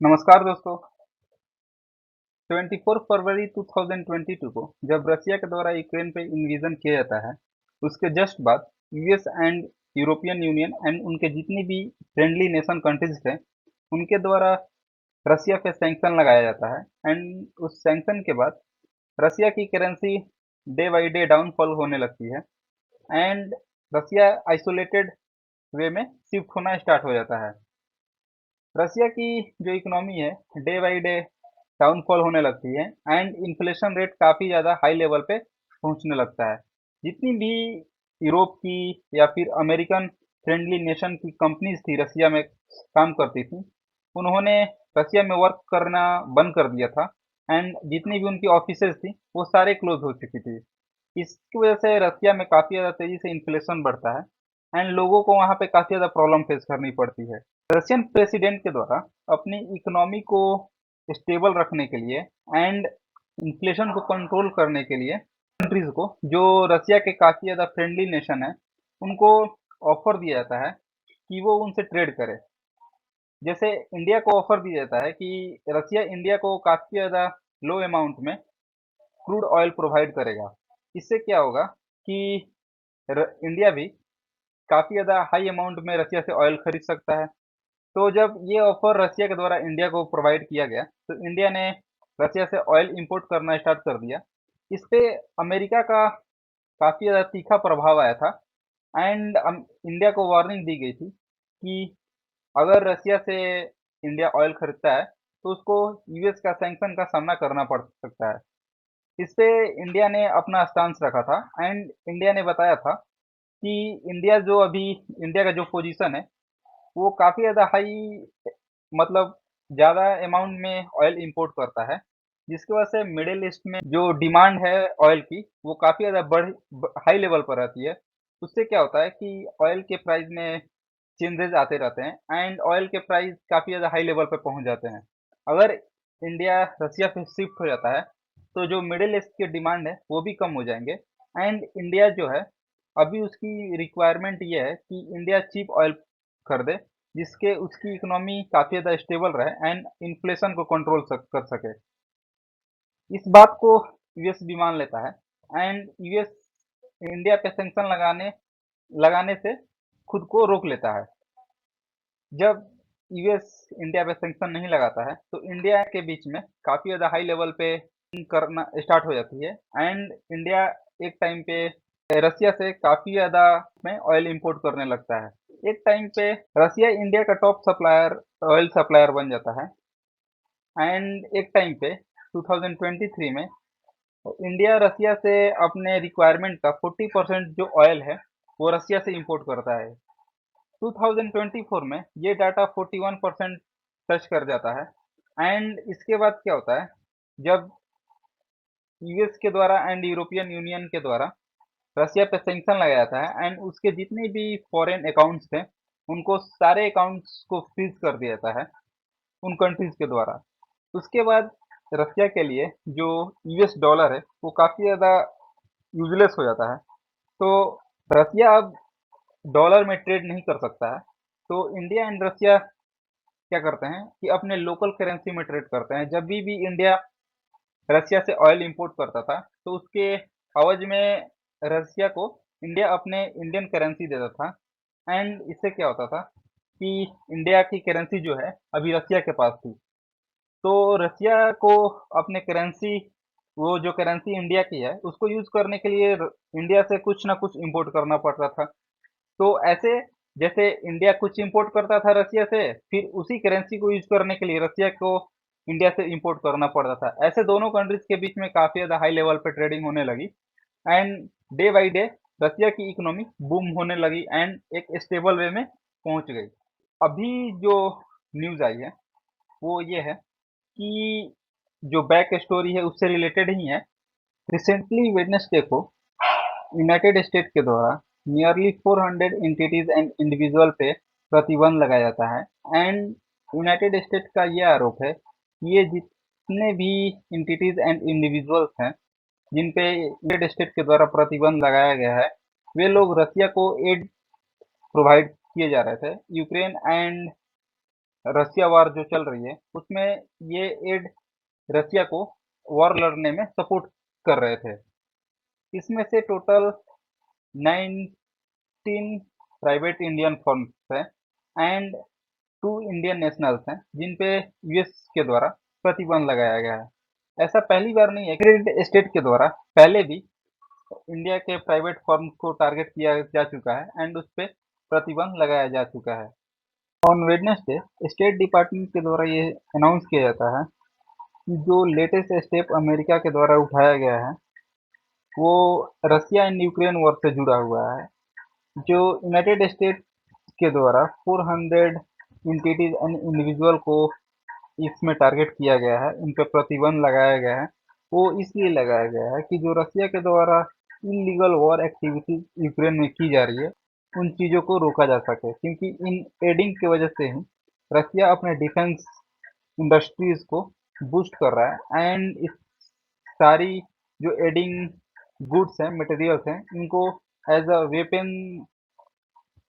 नमस्कार दोस्तों। 24 फरवरी 2022 को जब रसिया के द्वारा यूक्रेन पे इन्वेजन किया जाता है, उसके जस्ट बाद US and European union and उनके जितनी भी फ्रेंडली नेशन कंट्रीज थे, उनके द्वारा रसिया पे सैंक्शन लगाया जाता है। एंड उस सैंक्शन के बाद रसिया की currency day by day downfall होने लगती है एंड रसिया आइसोलेटेड वे में शिफ्ट होना स्टार्ट हो जाता है। रसिया की जो इकोनॉमी है डे बाई डे डाउनफॉल होने लगती है एंड इन्फ्लेशन रेट काफ़ी ज़्यादा हाई लेवल पे पहुंचने लगता है। जितनी भी यूरोप की या फिर अमेरिकन फ्रेंडली नेशन की कंपनीज थी रसिया में काम करती थी, उन्होंने रसिया में वर्क करना बंद कर दिया था एंड जितनी भी उनकी ऑफिसेज थी वो सारे क्लोज हो चुकी थी। इसकी वजह से रसिया में काफ़ी ज़्यादा तेज़ी से इन्फ्लेशन बढ़ता है एंड लोगों को वहाँ पे काफ़ी ज़्यादा प्रॉब्लम फेस करनी पड़ती है। रशियन प्रेसिडेंट के द्वारा अपनी इकोनॉमी को स्टेबल रखने के लिए एंड इन्फ्लेशन को कंट्रोल करने के लिए कंट्रीज को जो रसिया के काफ़ी ज़्यादा फ्रेंडली नेशन है, उनको ऑफर दिया जाता है कि वो उनसे ट्रेड करे। जैसे इंडिया को ऑफर दिया जाता है कि रसिया इंडिया को काफ़ी ज़्यादा लो अमाउंट में क्रूड ऑयल प्रोवाइड करेगा। इससे क्या होगा कि इंडिया भी काफ़ी ज़्यादा हाई अमाउंट में रसिया से ऑयल खरीद सकता है। तो जब ये ऑफर रसिया के द्वारा इंडिया को प्रोवाइड किया गया, तो इंडिया ने रसिया से ऑयल इंपोर्ट करना स्टार्ट कर दिया। इस पे अमेरिका का काफ़ी ज़्यादा तीखा प्रभाव आया था एंड इंडिया को वार्निंग दी गई थी कि अगर रसिया से इंडिया ऑयल खरीदता है, तो उसको यूएस का सैंक्शन का सामना करना पड़ सकता है। इस पे इंडिया ने अपना स्टांस रखा था एंड इंडिया ने बताया था कि इंडिया का जो पोजीशन है, वो काफ़ी ज़्यादा हाई मतलब ज़्यादा अमाउंट में ऑयल इंपोर्ट करता है, जिसकी वजह से मिडिल ईस्ट में जो डिमांड है ऑयल की, वो काफ़ी ज़्यादा हाई लेवल पर रहती है। उससे क्या होता है कि ऑयल के प्राइस में चेंजेस आते रहते हैं एंड ऑयल के प्राइस काफ़ी ज़्यादा हाई लेवल पर पहुंच जाते हैं। अगर इंडिया रसिया से शिफ्ट हो जाता है, तो जो मिडिल ईस्ट की डिमांड है वो भी कम हो जाएंगे एंड इंडिया जो है, अभी उसकी रिक्वायरमेंट ये है कि इंडिया चीप ऑयल कर दे, जिसके उसकी इकोनॉमी काफ़ी ज़्यादा स्टेबल रहे एंड इन्फ्लेशन को कंट्रोल कर सके। इस बात को यूएस भी मान लेता है एंड यूएस इंडिया पे सैंक्शन लगाने लगाने से खुद को रोक लेता है। जब यूएस इंडिया पे सैंक्शन नहीं लगाता है, तो इंडिया के बीच में काफ़ी ज़्यादा हाई लेवल पे करना स्टार्ट हो जाती है एंड इंडिया एक टाइम पे रसिया से काफ़ी ज़्यादा में ऑयल इंपोर्ट करने लगता है। एक टाइम पे रसिया इंडिया का टॉप सप्लायर ऑयल सप्लायर बन जाता है एंड एक टाइम पे 2023 में इंडिया रसिया से अपने रिक्वायरमेंट का 40% जो ऑयल है, वो रसिया से इंपोर्ट करता है। 2024 में ये डाटा 41% टच कर जाता है एंड इसके बाद क्या होता है, जब यूएस के द्वारा एंड यूरोपियन यूनियन के द्वारा रसिया पे सैंक्शन लगाया जाता है एंड उसके जितने भी फॉरेन अकाउंट्स थे, उनको सारे अकाउंट्स को फ्रीज कर दिया जाता है उन कंट्रीज के द्वारा। उसके बाद रसिया के लिए जो यूएस डॉलर है, वो काफ़ी ज़्यादा यूजलेस हो जाता है। तो रसिया अब डॉलर में ट्रेड नहीं कर सकता है। तो इंडिया एंड रसिया क्या करते हैं कि अपने लोकल करेंसी में ट्रेड करते हैं। जब भी इंडिया रसिया से ऑयल इंपोर्ट करता था, तो उसके एवज में रसिया को इंडिया अपने इंडियन करेंसी देता था एंड इससे क्या होता था कि इंडिया की करेंसी जो है अभी रसिया के पास थी, तो रसिया को अपने करेंसी वो जो करेंसी इंडिया की है उसको यूज करने के लिए इंडिया से कुछ ना कुछ इंपोर्ट करना पड़ रहा था। तो ऐसे जैसे इंडिया कुछ इंपोर्ट करता था रसिया से, फिर उसी करेंसी को यूज करने के लिए रसिया को इंडिया से इंपोर्ट करना पड़ता था। ऐसे दोनों कंट्रीज के बीच में काफी ज्यादा हाई लेवल पे ट्रेडिंग होने लगी एंड डे बाई डे रसिया की इकोनॉमी बूम होने लगी एंड एक स्टेबल वे में पहुंच गई। अभी जो न्यूज आई है वो ये है कि जो बैक स्टोरी है उससे रिलेटेड ही है। रिसेंटली वेडनेसडे को यूनाइटेड स्टेट के द्वारा नियरली 400 एंटिटीज एंड इंडिविजुअल पे प्रतिबंध लगाया जाता है एंड यूनाइटेड स्टेट का ये आरोप है कि ये जितने भी एंटिटीज एंड इंडिविजुअल्स हैं जिन पे यूनाइटेड स्टेट के द्वारा प्रतिबंध लगाया गया है, वे लोग रसिया को एड प्रोवाइड किए जा रहे थे यूक्रेन एंड रसिया वार जो चल रही है उसमें ये एड रसिया को वॉर लड़ने में सपोर्ट कर रहे थे। इसमें से टोटल 19 प्राइवेट इंडियन फर्म्स हैं एंड 2 इंडियन नेशनल्स हैं जिन पे यूएस के द्वारा प्रतिबंध लगाया गया है। ऐसा पहली बार नहीं है, यूनाइटेड स्टेट के द्वारा पहले भी इंडिया के प्राइवेट फर्म को टारगेट किया जा चुका है एंड उस पे प्रतिबंध लगाया जा चुका है। ऑन वेडनेसडे स्टेट डिपार्टमेंट के द्वारा ये अनाउंस किया जाता है कि जो लेटेस्ट स्टेप अमेरिका के द्वारा उठाया गया है वो रसिया एंड यूक्रेन वॉर से जुड़ा हुआ है। जो यूनाइटेड स्टेट के द्वारा 400 इंटिटीज एंड इंडिविजुअल को इसमें टारगेट किया गया है, उन पे प्रतिबंध लगाया गया है, वो इसलिए लगाया गया है कि जो रसिया के द्वारा इलीगल वॉर एक्टिविटीज यूक्रेन में की जा रही है उन चीज़ों को रोका जा सके, क्योंकि इन एडिंग की वजह से ही रसिया अपने डिफेंस इंडस्ट्रीज को बूस्ट कर रहा है एंड इस सारी जो एडिंग गुड्स हैं, मटेरियल्स हैं, इनको एज अ वेपन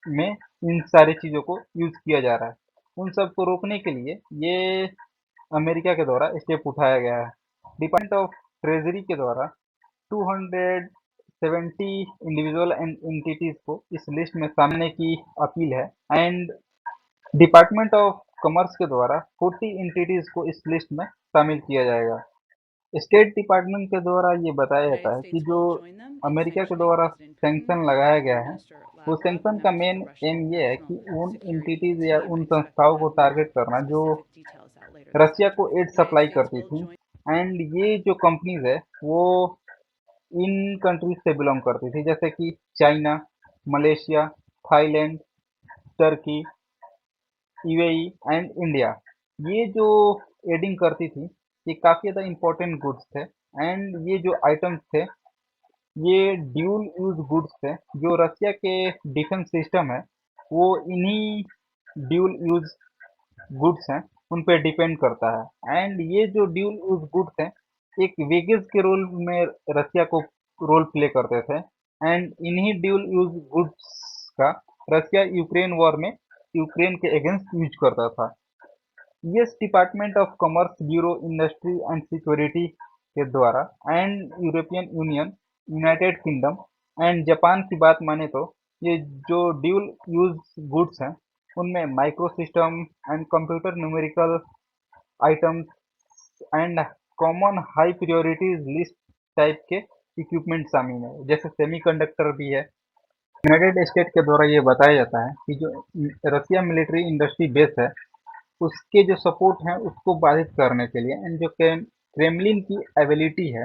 में इन सारी चीज़ों को यूज किया जा रहा है। उन सब को रोकने के लिए ये अमेरिका के द्वारा स्टेप उठाया गया है। डिपार्टमेंट ऑफ ट्रेजरी के द्वारा 270 इंडिविजुअल एंड एंटिटीज को इस लिस्ट में शामिल की अपील है एंड डिपार्टमेंट ऑफ कॉमर्स के द्वारा 40 एंटिटीज को इस लिस्ट में शामिल किया जाएगा। स्टेट डिपार्टमेंट के द्वारा ये बताया The जाता United है कि States जो will join them in America के sanctioning द्वारा President Putin सैंक्शन and लगाया Prime गया है Minister वो Lavrov, सैंक्शन and का that is main the Russian aim ये है कि National उन Security एंटिटीज या Team. I उन expect we'll संस्थाओं को have more टारगेट करना जो specific details out later this Russia week. को aid The United supply States करती will थी join. एंड ये जो कंपनीज है वो इन कंट्रीज से बिलोंग करती थी, जैसे कि China, Malaysia, Thailand, Turkey, UAE and India. ये जो एडिंग करती थी ये काफ़ी ज़्यादा इम्पोर्टेंट गुड्स थे एंड ये जो आइटम्स थे ये ड्यूल यूज गुड्स थे। जो रसिया के डिफेंस सिस्टम है वो इन्हीं ड्यूल यूज गुड्स हैं उन पे डिपेंड करता है एंड ये जो ड्यूल यूज गुड्स हैं एक वेगेज के रोल में रसिया को रोल प्ले करते थे एंड इन्हीं ड्यूल यूज गुड्स का रसिया यूक्रेन वॉर में यूक्रेन के अगेंस्ट यूज करता था। US department of commerce bureau industry and security के द्वारा and European union, United kingdom and Japan की बात माने तो ये जो ड्यूल यूज गुड्स हैं उनमें micro system and computer numerical items and common high priorities list type के इक्विपमेंट शामिल है, जैसे सेमीकंडक्टर भी है। यूनाइटेड स्टेट के द्वारा ये बताया जाता है कि जो रसिया मिलिट्री इंडस्ट्री बेस है उसके जो सपोर्ट है उसको बाधित करने के लिए एंड जो क्रेमलिन की एबिलिटी है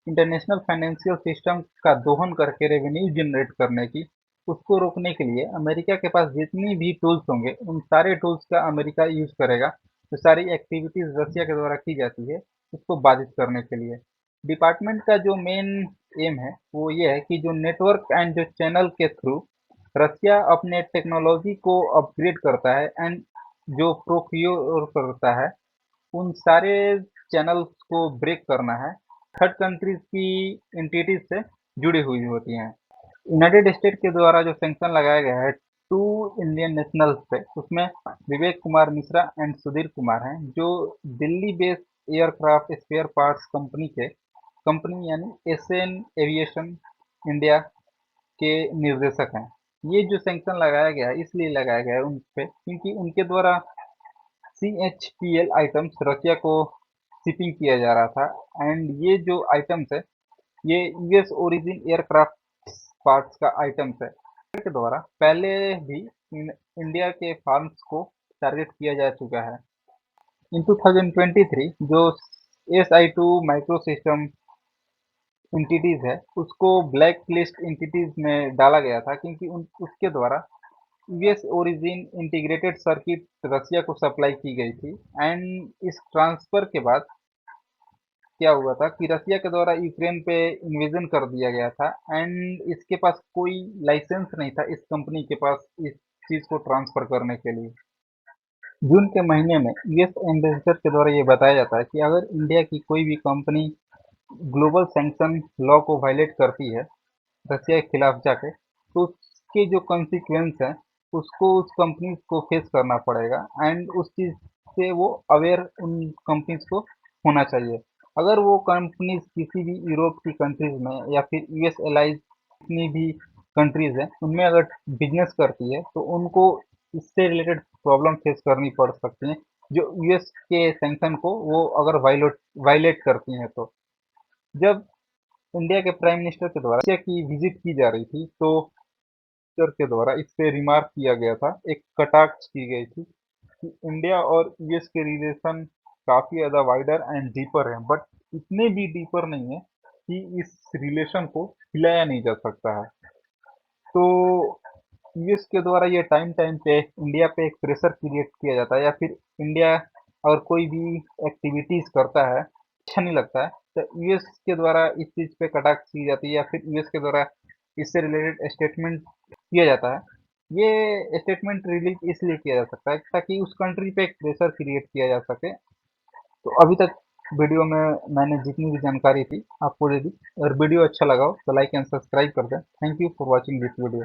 इंटरनेशनल फाइनेंशियल सिस्टम का दोहन करके रेवेन्यू जनरेट करने की, उसको रोकने के लिए अमेरिका के पास जितनी भी टूल्स होंगे उन सारे टूल्स का अमेरिका यूज करेगा। जो सारी एक्टिविटीज रसिया के द्वारा की जाती है उसको बाधित करने के लिए डिपार्टमेंट का जो मेन एम है वो ये है कि जो नेटवर्क एंड जो चैनल के थ्रू रसिया अपने टेक्नोलॉजी को अपग्रेड करता है एंड जो प्रोक्योर करता है उन सारे चैनल्स को ब्रेक करना है, थर्ड कंट्रीज की एंटिटीज से जुड़ी हुई होती हैं। यूनाइटेड स्टेट के द्वारा जो सैंक्शन लगाया गया है 2 इंडियन नेशनल्स पे उसमें विवेक कुमार मिश्रा एंड सुधीर कुमार हैं जो Delhi based aircraft spare parts company यानी एसएन एविएशन इंडिया के निर्देशक हैं। ये जो सैंक्शन लगाया गया है इसलिए लगाया गया है उन पे क्योंकि उनके द्वारा CHPL आइटम्स रसिया को शिपिंग किया जा रहा था एंड ये जो आइटम्स है ये यूएस ओरिजिन एयरक्राफ्ट पार्ट्स का आइटम्स है। के द्वारा पहले भी इंडिया के फार्म्स को टारगेट किया जा चुका है। इन 2023 जो SI2 माइक्रो सिस्टम एंटिटीज है उसको ब्लैक लिस्ट एंटिटीज में डाला गया था क्योंकि उसके द्वारा यूएस ओरिजिन इंटीग्रेटेड सर्किट रसिया को सप्लाई की गई थी एंड इस ट्रांसफर के बाद क्या हुआ था कि रसिया के द्वारा यूक्रेन पे इन्वेजन कर दिया गया था एंड इसके पास कोई लाइसेंस नहीं था इस कंपनी के पास इस चीज़ को ट्रांसफर करने के लिए। जून के महीने में यूएस एम्बेसडर के द्वारा ये बताया जाता है कि अगर इंडिया की कोई भी कंपनी ग्लोबल सैंक्शन लॉ को वायलेट करती है रसिया के खिलाफ जाके तो उसके जो कॉन्सिक्वेंस है उसको उस कंपनीज को फेस करना पड़ेगा एंड उस चीज़ से वो अवेयर उन कंपनीज को होना चाहिए। अगर वो कंपनीज किसी भी यूरोप की कंट्रीज में या फिर यूएस एलाइज जितनी भी कंट्रीज हैं उनमें अगर बिजनेस करती है तो उनको इससे रिलेटेड प्रॉब्लम फेस करनी पड़ सकती है जो यूएस के सैंक्शन को वो अगर वायलेट करती हैं। तो जब इंडिया के प्राइम मिनिस्टर के द्वारा रशिया की विजिट की जा रही थी तो के द्वारा इस पे रिमार्क किया गया था, एक कटाक्ष की गई थी कि इंडिया और यूएस के रिलेशन काफी ज्यादा वाइडर एंड डीपर है, बट इतने भी डीपर नहीं है कि इस रिलेशन को हिलाया नहीं जा सकता है। तो यूएस के द्वारा ये टाइम टाइम पे इंडिया पे एक प्रेशर क्रिएट किया जाता है या फिर इंडिया अगर कोई भी एक्टिविटीज करता है अच्छा नहीं लगता है तो यूएस के द्वारा इस चीज पे कटाक्ष की जाती है या फिर यूएस के द्वारा इससे रिलेटेड स्टेटमेंट किया जाता है। ये स्टेटमेंट रिलीज इसलिए किया जा सकता है ताकि उस कंट्री पे एक प्रेशर क्रिएट किया जा सके। तो अभी तक वीडियो में मैंने जितनी भी जानकारी थी आपको दे दी। अगर वीडियो अच्छा लगा हो तो लाइक एंड सब्सक्राइब कर दें। Thank you for watching this video.